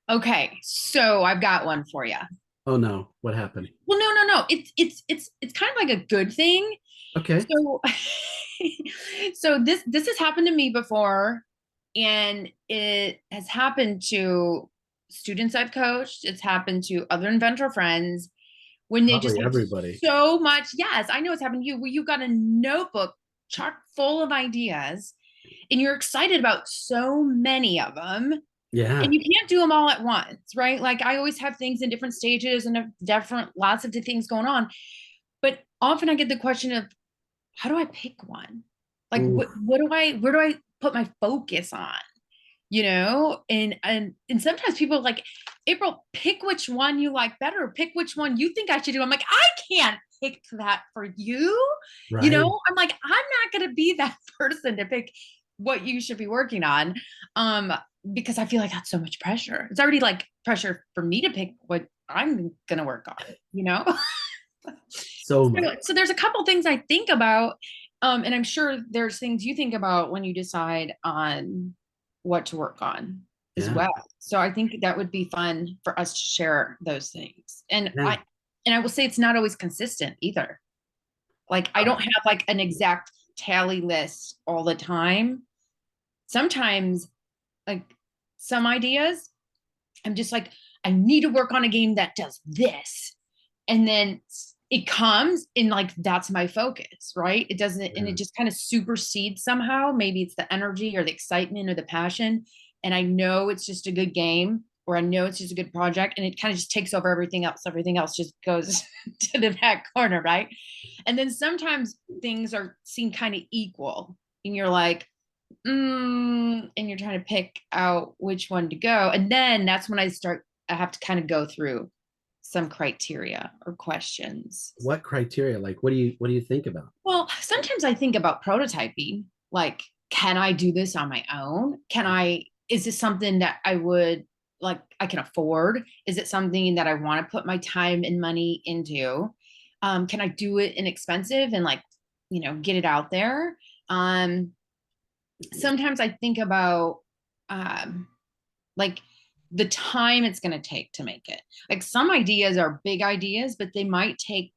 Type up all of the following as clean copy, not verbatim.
Okay, so I've got one for you. Oh no, what happened? Well, no, no, no. It's kind of like a good thing. Okay. So so this has happened to me before, and it has happened to students I've coached. It's happened to other inventor friends when they just Probably have everybody. so much. Yes, I know it's happened to you, where you got a notebook chock full of ideas and you're excited about so many of them, Yeah. and you can't do them all at once, right? Like I always have things in different stages and different lots of things going on. But often I get the question of, how do I pick one? Like Ooh, what do I where do I put my focus on? And sometimes people are like, April, pick which one you like better, pick which one you think I should do. I'm like, I can't pick that for you. right. I'm like, I'm not gonna be that person to pick what you should be working on. Um, because I feel like that's so much pressure. It's already like pressure for me to pick what I'm gonna work on. So So there's a couple things I think about, and I'm sure there's things you think about when you decide on what to work on as yeah. well. So I think that would be fun for us to share those things. And Yeah. I will say it's not always consistent either. Like I don't have like an exact tally list all the time. Sometimes like some ideas, I'm just like, I need to work on a game that does this. And then it comes and like that's my focus, right? It doesn't, and Yeah. it just kind of supersedes somehow. Maybe it's the energy or the excitement or the passion. And I know it's just a good game, or I know it's just a good project, and it kind of just takes over everything else. Everything else just goes to the back corner, right? And then sometimes things are seen kind of equal, and you're like, and you're trying to pick out which one to go. And then that's when I have to kind of go through some criteria or questions. What criteria? Like what do you think about? Well, sometimes I think about prototyping, like, can I do this on my own? Is this something that I can afford? Is it something that I want to put my time and money into? Can I do it inexpensive and like, get it out there? Um, Sometimes I think about um, like the time it's going to take to make it. Like some ideas are big ideas, but they might take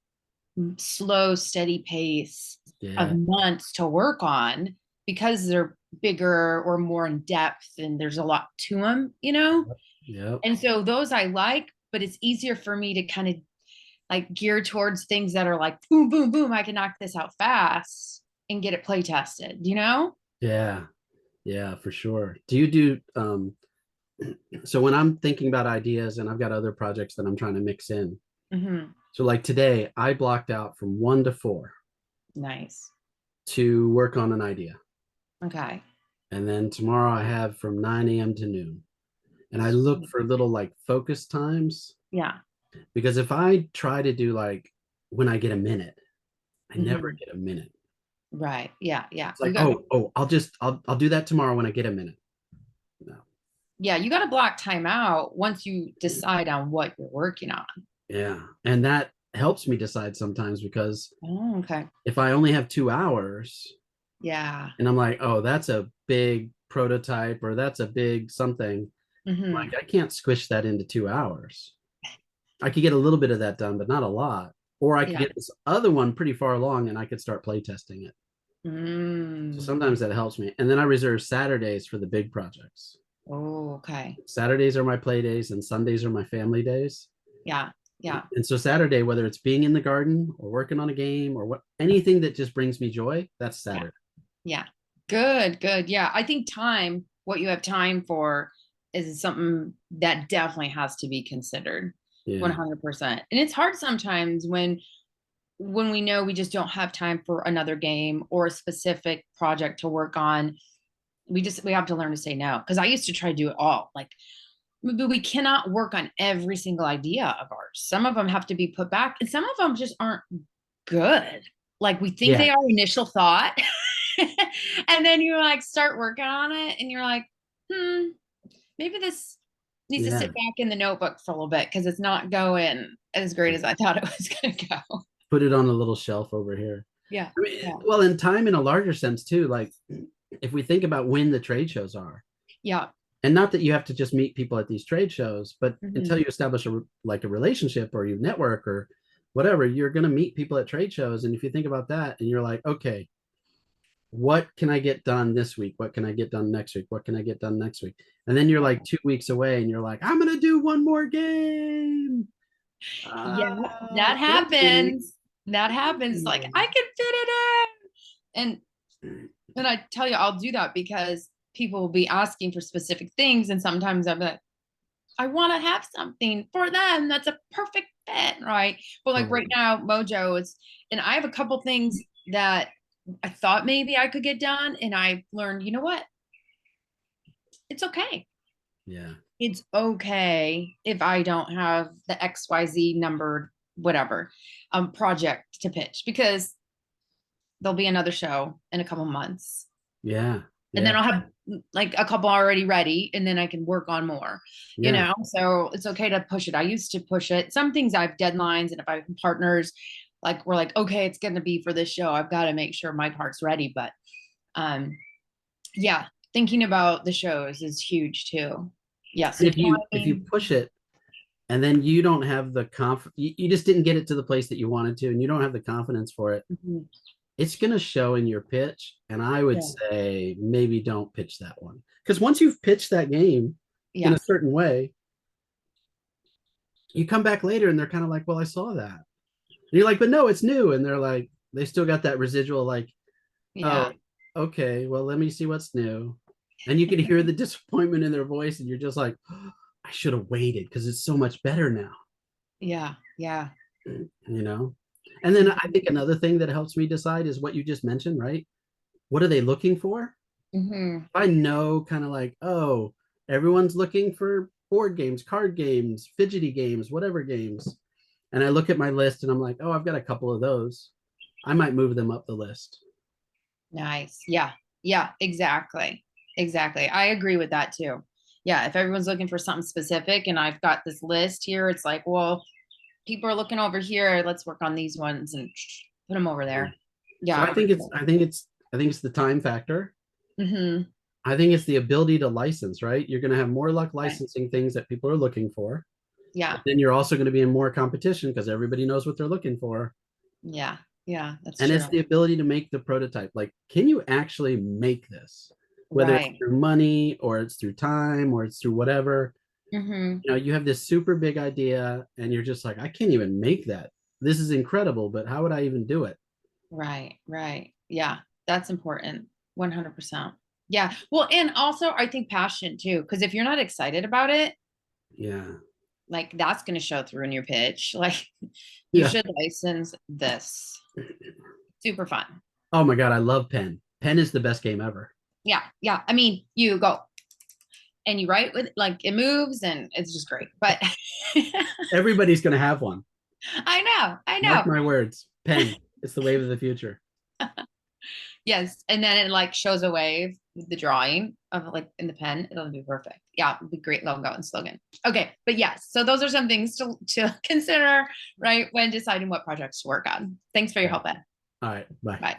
slow, steady pace of Yeah. months to work on because they're bigger or more in depth and there's a lot to them. Yep. And so those I like, but it's easier for me to kind of like gear towards things that are like boom, boom, boom. I can knock this out fast and get it play tested. Yeah. Yeah, for sure. Do you do so when I'm thinking about ideas and I've got other projects that I'm trying to mix in. Hmm. So like today I blocked out from 1 to 4 Nice. to work on an idea. Okay. And then tomorrow I have from 9 a.m. to noon. And I look for little like focus times Yeah. because if I try to do like when I get a minute, I never Hmm. get a minute. Right. Yeah. Yeah. It's like, oh, I'll do that tomorrow when I get a minute. No. You got to block time out once you decide on what you're working on. Yeah. And that helps me decide sometimes because Oh, okay. if I only have 2 hours Yeah. and I'm like, oh, that's a big prototype or that's a big something, Hmm. like I can't squish that into 2 hours. I could get a little bit of that done, but not a lot. Or I could Yeah. get this other one pretty far along and I could start play testing it. So Mm. sometimes that helps me. And then I reserve Saturdays for the big projects. Oh, okay. Saturdays are my play days and Sundays are my family days. Yeah. Yeah. And so Saturday, whether it's being in the garden or working on a game or what anything that just brings me joy, that's Yeah. Saturday. Yeah. Good. Good. Yeah. I think what you have time for is something that definitely has to be considered Yeah. 100%. And it's hard sometimes when we know we just don't have time for another game or a specific project to work on. We have to learn to say no, because I used to try to do it all. Like, but we cannot work on every single idea of ours. Some of them have to be put back, and some of them just aren't good. Like we think Yeah. they are initial thought, and then you like start working on it, and you're like, maybe this needs to sit Yeah. back in the notebook for a little bit because it's not going as great as I thought it was going to go. Put it on a little shelf over here. Yeah, I mean, yeah, well, in time in a larger sense too, like if we think about when the trade shows are, yeah. And not that you have to just meet people at these trade shows, but Mhm. until you establish like a relationship or you network or whatever, you're going to meet people at trade shows. And if you think about that and you're like, okay, what can I get done this week? What can I get done next week? What can I get done next week? And then you're like 2 weeks away and you're like, I'm going to do one more game. Yeah, that Maybe. happens. That happens. Like I can fit it in. And I tell you, I'll do that because people will be asking for specific things. And sometimes I'm like, I want to have something for them that's a perfect fit, right? But like right Totally. now, Mojo is, and I have a couple things that I thought maybe I could get done. And I learned, you know what? It's okay. Yeah. It's okay if I don't have the XYZ numbered whatever project to pitch because there'll be another show in a couple months. Yeah. And then Yeah. I'll have like a couple already ready and then I can work on more, you Yeah. know? So it's okay to push it. I used to push it. Some things I have deadlines and if I have partners, like we're like, okay, it's going to be for this show. I've got to make sure my part's ready. But um, yeah, thinking about the shows is huge too. Yeah. And So if you timing. push it and then you don't have the you just didn't get it to the place that you wanted to and you don't have the confidence for it, Mhm. it's going to show in your pitch. And I would Yeah. say maybe don't pitch that one. Because once you've pitched that game in a Yeah. certain way, you come back later and they're kind of like, well, I saw that. And you're like, but no, it's new. And they're like, they still got that residual, like, Yeah. oh, okay, well, let me see what's new. And you can hear the disappointment in their voice, and you're just like, oh, I should have waited because it's so much better now, Yeah. Yeah. you know? And then I think another thing that helps me decide is what you just mentioned, right? What are they looking for? Mm-hmm. I know kind of like, oh, everyone's looking for board games, card games, fidgety games, whatever games. And I look at my list and I'm like, oh, I've got a couple of those. I might move them up the list. Nice. Yeah. Yeah. Exactly. Exactly. I agree with that too. Yeah. If everyone's looking for something specific and I've got this list here, it's like, well, people are looking over here. Let's work on these ones and put them over Yeah. there. So Yeah. I think it's the time factor. Mm-hmm. I think it's the ability to license, right? You're going to have more luck Okay. licensing things that people are looking for. Yeah. But then you're also going to be in more competition because everybody knows what they're looking for. Yeah. Yeah. That's And true. it's the ability to make the prototype. Like, can you actually make this? Whether it's Right. through money or it's through time or it's through whatever, Mm-hmm. you have this super big idea and you're just like, I can't even make that. This is incredible, but how would I even do it? Right. Right. Yeah. That's important. 100%. Yeah. Well, and also I think passion too, because if you're not excited about it, Yeah. like that's going to show through in your pitch. Like you Yeah. should license this. Super fun. Oh my God, I love Pen. Pen is the best game ever. Yeah. Yeah. I mean, you go and you write with like it moves and it's just great. But Everybody's going to have one. I know. I Mark know. my words. Pen. It's the wave of the future. Yes. And then it like shows a wave with the drawing of like in the pen. It'll be perfect. Yeah. It'll be great logo and slogan. Okay. But yes. So those are some things to consider, right? When deciding what projects to work on. Thanks for your Yeah. help, Ed. All right. Bye. Bye.